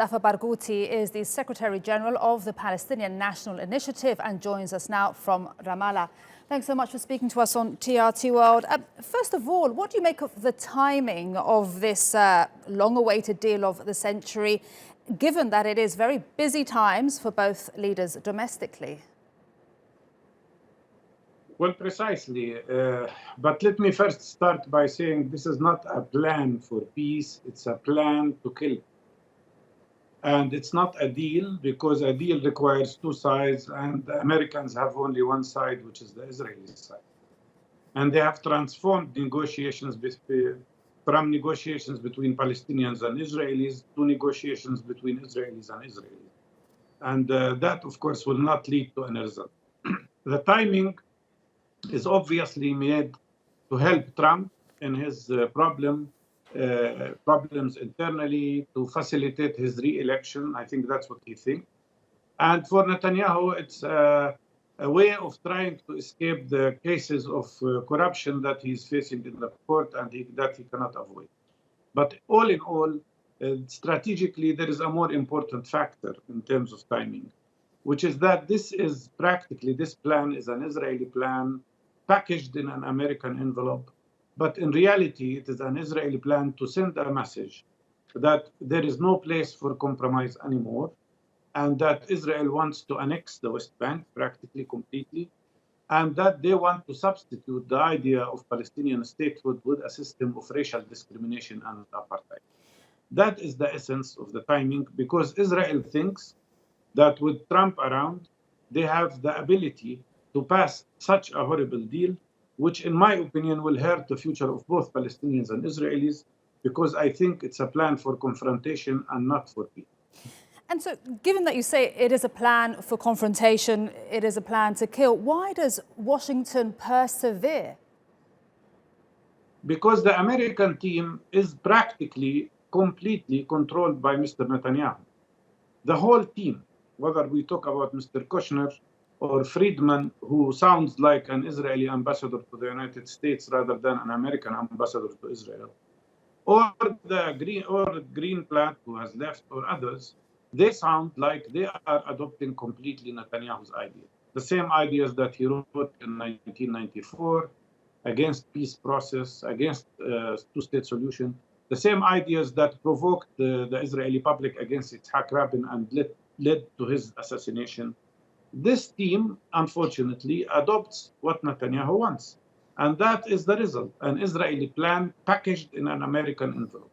Mustafa Barghouti is the Secretary General of the Palestinian National Initiative and joins us now from Ramallah. Thanks so much for speaking to us on TRT World. First of all, what do you make of the timing of this long-awaited deal of the century, given that it is very busy times for both leaders domestically? Well, precisely. But let me first start by saying this is not a plan for peace. It's a plan to kill. And it's not a deal, because a deal requires two sides, and the Americans have only one side, which is the Israeli side. And they have transformed negotiations from negotiations between Palestinians and Israelis to negotiations between Israelis and Israelis. And that, of course, will not lead to any result. The timing is obviously made to help Trump in his problems internally, to facilitate his re-election. I think that's what he thinks. And for Netanyahu, it's a way of trying to escape the cases of corruption that he's facing in the court and that he cannot avoid. But all in all, strategically, there is a more important factor in terms of timing, which is that this plan is an Israeli plan packaged in an American envelope. But in reality, it is an Israeli plan to send a message that there is no place for compromise anymore, and that Israel wants to annex the West Bank practically completely, and that they want to substitute the idea of Palestinian statehood with a system of racial discrimination and apartheid. That is the essence of the timing, because Israel thinks that with Trump around, they have the ability to pass such a horrible deal, which in my opinion will hurt the future of both Palestinians and Israelis, because I think it's a plan for confrontation and not for peace. And so, given that you say it is a plan for confrontation, it is a plan to kill, why does Washington persevere? Because the American team is practically completely controlled by Mr. Netanyahu. The whole team, whether we talk about Mr. Kushner or Friedman, who sounds like an Israeli ambassador to the United States rather than an American ambassador to Israel, or the Greenblatt, who has left, or others, they sound like they are adopting completely Netanyahu's idea. The same ideas that he wrote in 1994 against peace process, against two-state solution, the same ideas that provoked the Israeli public against Yitzhak Rabin and led to his assassination. This team, unfortunately, adopts what Netanyahu wants. And that is the result, an Israeli plan packaged in an American envelope.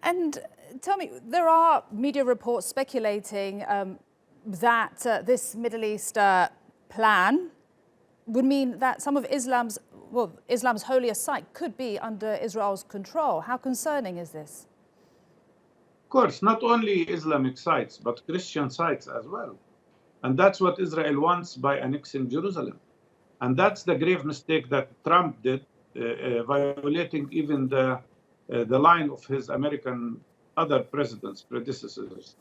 And tell me, there are media reports speculating that this Middle East plan would mean that some of Islam's holiest site could be under Israel's control. How concerning is this? Of course, not only Islamic sites, but Christian sites as well. And that's what Israel wants by annexing Jerusalem. And that's the grave mistake that Trump did, violating even the line of his American other predecessors.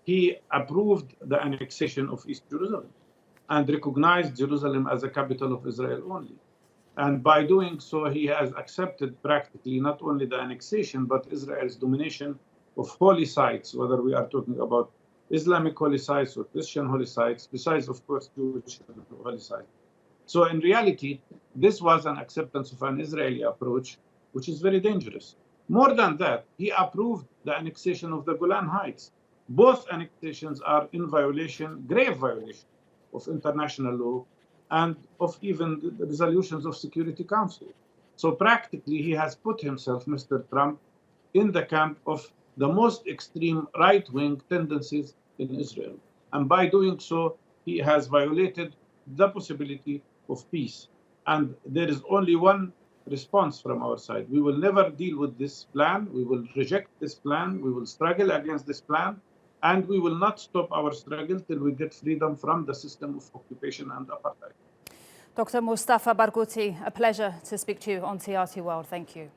He approved the annexation of East Jerusalem and recognized Jerusalem as a capital of Israel only. And by doing so, he has accepted practically not only the annexation, but Israel's domination of holy sites, whether we are talking about Islamic holy sites or Christian holy sites, besides, of course, Jewish holy sites. So in reality, this was an acceptance of an Israeli approach, which is very dangerous. More than that, he approved the annexation of the Golan Heights. Both annexations are in violation, grave violation of international law and of even the resolutions of Security Council. So practically, he has put himself, Mr. Trump, in the camp of the most extreme right-wing tendencies in Israel. And by doing so, he has violated the possibility of peace. And there is only one response from our side. We will never deal with this plan. We will reject this plan. We will struggle against this plan. And we will not stop our struggle till we get freedom from the system of occupation and apartheid. Dr. Mustafa Barghouti, a pleasure to speak to you on TRT World. Thank you.